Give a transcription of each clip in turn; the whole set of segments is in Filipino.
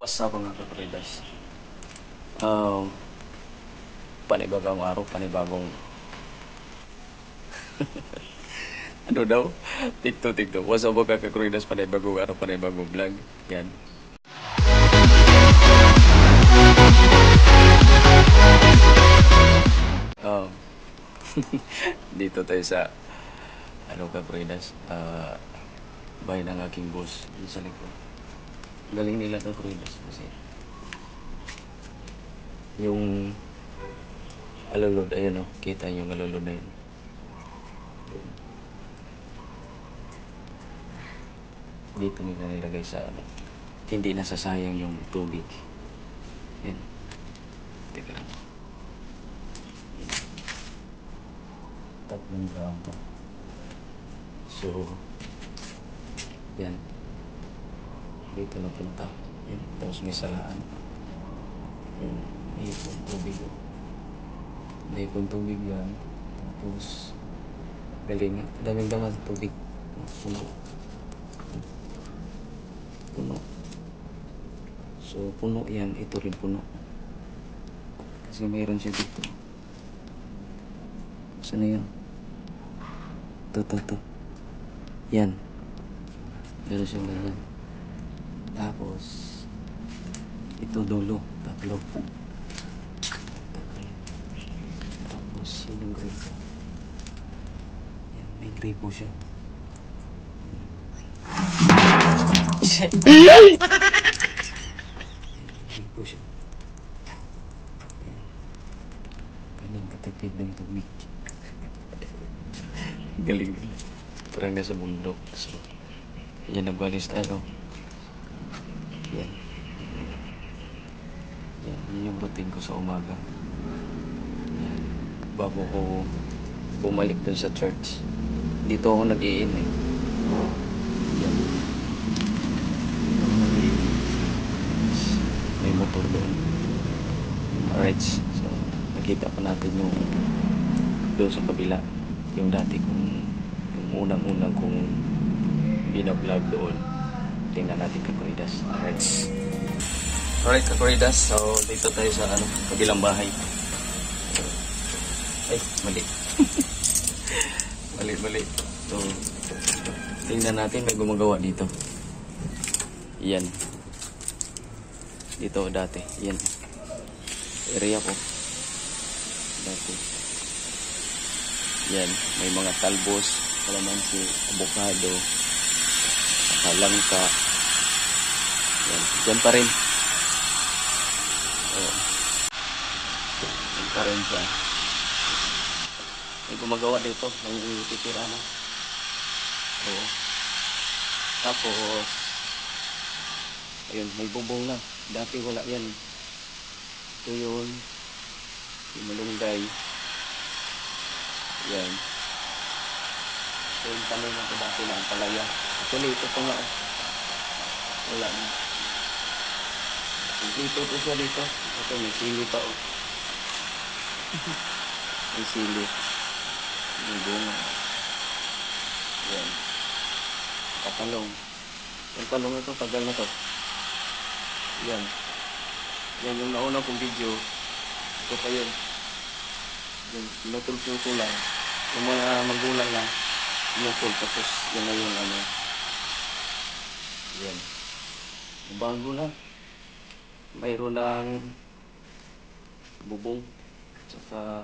Basta mga kapridas. Panibagong araw, panibagong ano daw? TikTok. What's up mga kapridas, panibagong araw, panibagong vlog. Yan. Dito tayo sa ano kapridas, bahay ng aking boss dito sa likod. Galing nila kapridas kasi yung alulod, ayun o, kita yung alulod na yun. Dito nila nilagay sa ano, hindi nasasayang yung tubig. Yan. Teka lang. Tatlong gramo. So, yan. Dito na punta. Yan. Tapos may salaan. Yan. May ipong tubig. May ipong tubig yan. Tapos, galing. Daming daman tubig. Puno. So, puno yan. Ito rin puno. Kasi mayroon siya dito. Saan na yun? Ito. Yan. Meron siyang ganyan. Tapos, ito dulo. Tatlo. Tapos, yun yung gripo. Yan, may gripo siya. Gripo siya. Ganyan katipid ng tubig. Galing. Parang nasa bundok. So, yan nagwalis tayo. Yan. Yun yung routine ko sa umaga. Yan. Bago ko bumalik dun sa church. Dito ako nag-iin eh. Yan. May motor doon. Alright. So, nakita pa natin yung doon sa kabila. Yung dati kong yung unang-unang kong binablog doon. Tingnan natin kakuridas. Alright kakuridas. So dito tayo sa ano, kabilang bahay. Ay, mali. mali. So tingnan natin, may gumagawa dito. Yan. Dito dati. Yan. Area ko. Dati. Yan, may mga talbos, kalamansi, avocado, langka. Yan, dyan pa rin. Ayan. Dyan pa rin siya. May gumagawa dito, may titira na. So, tapos, ayun, may bubong na. Dati wala yan. Ito yun, yung malunggay. Yan. So, yung tanong na ito dati na ang palaya. Actually, ito pa nga. Wala na. Dito ito siya dito. Ito, may sili pa oh. May sili. May bunga. Yan. Katalong. Yung talong ito, tagal na to. Yan. Yan yung nauna kong video. Ito pa yun. Pinutol lang. Yung mga magulang lang, pinutol. Tapos yan na yung ano. Yan. Bago na. Mayroon ng bubong. Tsaka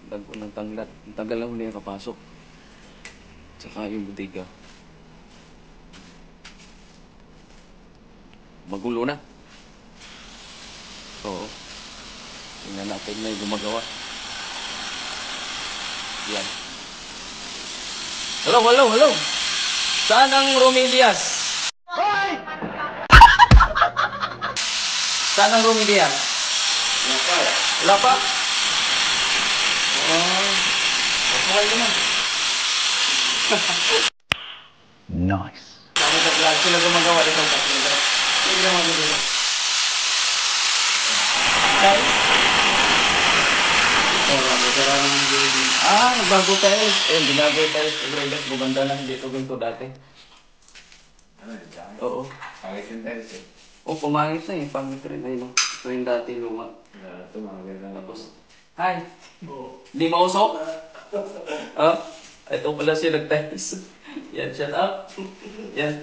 dago ng tanglad. Ang tagal lang huli nakapasok. Tsaka yung budiga. Magulo na. Oo. Tingnan natin may gumagawa. Yan. Hello. Saan ang Romelias? Hoy! Saan ang Romelias? Wala pa. Okay naman. Nice. Kami sa vlog sila gumagawa dito. Hindi naman dito. Okay. Nagbago tayo. Binago tayo sa Greydas. Buganda lang dito ganito dati. Oo. Oh, pumangit na eh. Pangit rin na yun. Ito yung dati luma. Ito mga ganda. Tapos, hi! Di mausok? Ah, ito pala siya nag-tiles. Yan, shut up. Yan.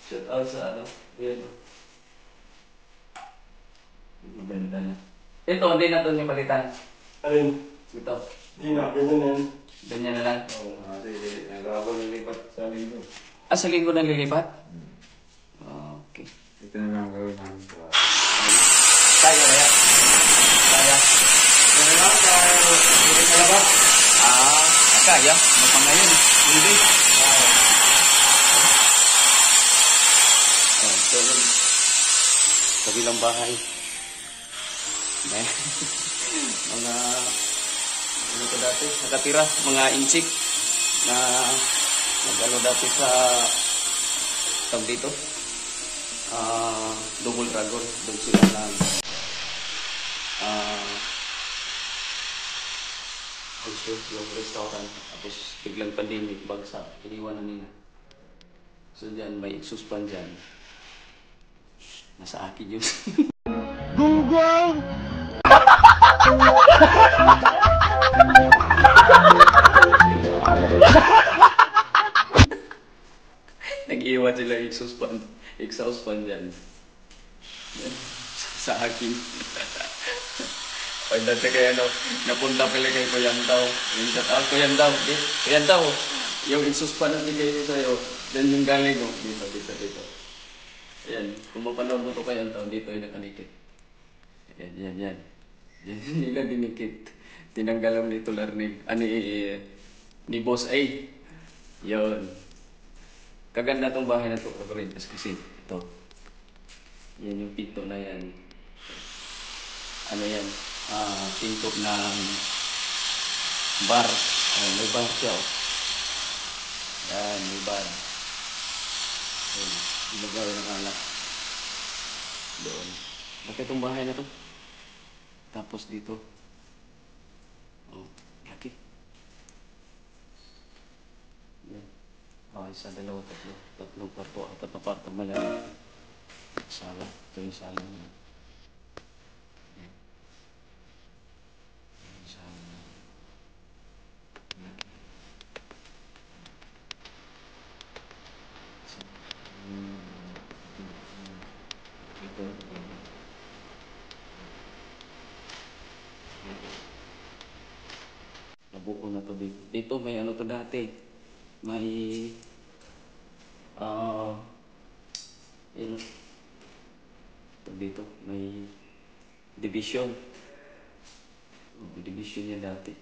Shut out sa ano. Yan. Maganda na. Ito, hindi na ito niya palitan. Alin? Ito. Hindi na, ganyan na yan. Ganyan na lang. Oo, kasi nag-aabang nilipat sa linggo. Ah, sa linggo nang lilipat? Okay. Ito na lang gawin namin. Kaya ba yan? Kaya. Kaya na lang, kaya na ba? Kaya. Mapang ngayon. Hindi. Ito yun. Kabilang bahay. Mga ano ko dati, nakatira, mga insik na nag-ano dati sa tawag dito. Double Dragon. Doon sila ng yung restaurant. Tapos biglang pandemic, bagsak. Iniwan na nila. So dyan, may exhaust fan dyan. Nasa akin yun. Google! Nag-iwan sila exhaust fan dyan. Yan. Sa akin. Pag dati kaya napunta pala kay Kuyan Tao. Yung shout out Kuyan Tao. Kuyan Tao, yung exhaust fan na bigay ko sa'yo, then yung galing ko, dito. Ayan, kung mapanood mo ito Kuyan Tao, dito yung nakanikit. Yan. Yan nila dinikit. Tinanggalan ni Tular ni Boss A. Yun. Kaganda tong bahay na to, Kaparidas, kasi ito. Yan yung pinto na yan. Ano yan? Pinto ng bar. May bar siya. Oh. Yan, may bar. Ilagay ng alak. Doon. Bakit itong bahay na to? Tapos dito. Oh, laki. Yan. Isa, dalawa, tatlo. Tatlong kwarto, apat na kwarto malaki. Sala. Ito yung sala niya. Sala. Ito. Nabuo na to dito. Dito may ano to dati. May yun. Dito may division. Division niya dati.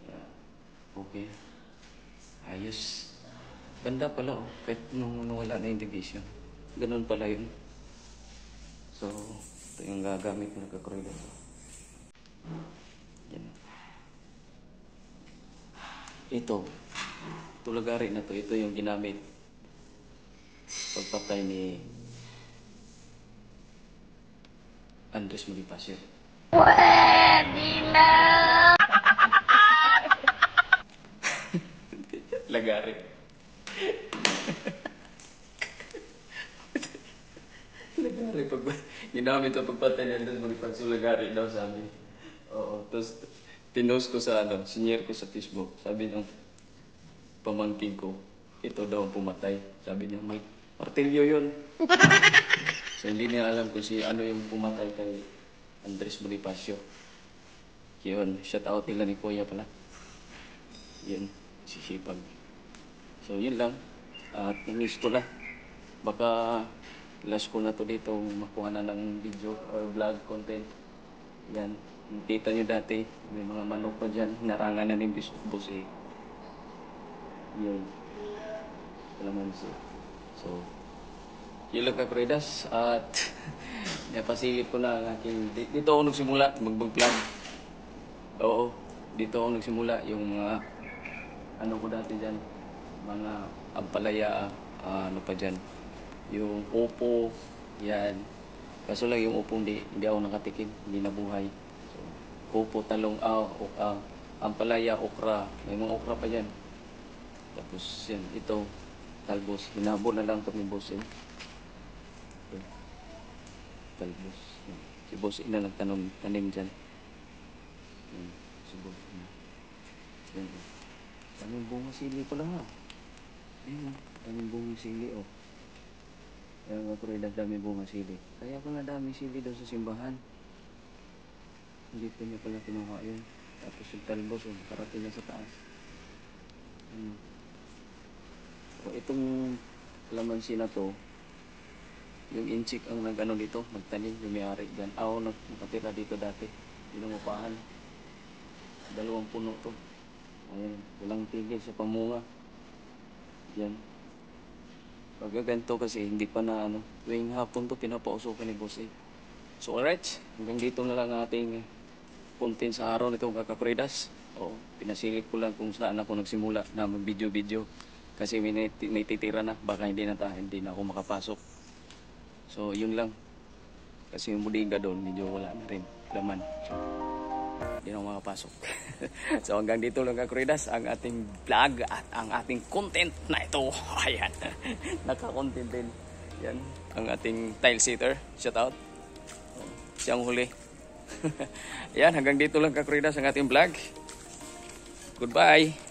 Yeah. Okay. Ayos. Ganda pala oh. Kahit nung wala na yung division. Ganun pala yun. So, ito yung gagamit na nagkakorida. Yan. Ito lagari na to. Ito yung ginamit pagpatay ni Andres Bonifacio. Lagari. Lagari. Ginamit ito pagpatay ni Andres Bonifacio. Lagari daw sabi. Oo. Tapos pinost ko sa sinyer ko sa Facebook. Sabi ng pamangking ko, ito daw ang pumatay. Sabi niya, martilyo yun. So hindi niya alam kung ano yung pumatay kay Andres Bonifacio. Yun, shout out nila ni Kuya pala. Yun, sisipag. So yun lang. At namiss ko na. Baka last ko na to dito makuha na ng video or vlog content. Yan. Kita nyo dati, may mga manok pa dyan. Narangan na ni Boss A. Yun. Kalamansi. So, yun lang Kaparidas. At napasilip ko na ang aking... Dito ako nagsimula mag-vlog. Oo. Dito ako nagsimula yung ano ko dati dyan. Mga ampalaya. Ano pa dyan. Yung upo. Yan. Kaso lang yung upo hindi ako nakatikim. Hindi nabuhay. So, upo, talong, ampalaya, okra. May mga okra pa dyan. Tapos yan, ito, talbos. Hinabo na lang ito ni boss eh. talbos. Si Boss Ina tanim dyan. Si Boss Ina. Yan. Daming bunga sili pala ha. Ayun, daming bunga sili oh. Kaya nga Kuridas, daming bunga sili. Kaya pala daming sili daw sa simbahan. Hindi pa niya pala kinuha yun. Tapos yung talbos oh, parating na sa taas. So itong lamansi na to, yung inchik ang nag-ano dito, nagtanim, yung may-ari dyan. Ako nakatira dito dati, dinungupahan. 2 puno to. Ayan, walang tigil sa pamunga. Yan. Pag ganito kasi, hindi pa na ano, tuwing hapon to, pinapausukan ni Boss A. So alright, hanggang dito na lang ating content sa araw nito, Kakakuridas. O, pinasilip ko lang kung saan ako nagsimula na mag-video-video. Kasi may titira na, baka hindi na ako makapasok. So, yun lang. Kasi yung bodega doon, medyo wala na rin laman. So, hindi na ako makapasok. So, hanggang dito lang Kakuridas, ang ating vlog at ang ating content na ito. Ayan, naka-content din. Yan, ang ating tile sitter. Shout out. Siyang huli. Ayan, hanggang dito lang Kakuridas ang ating vlog. Goodbye!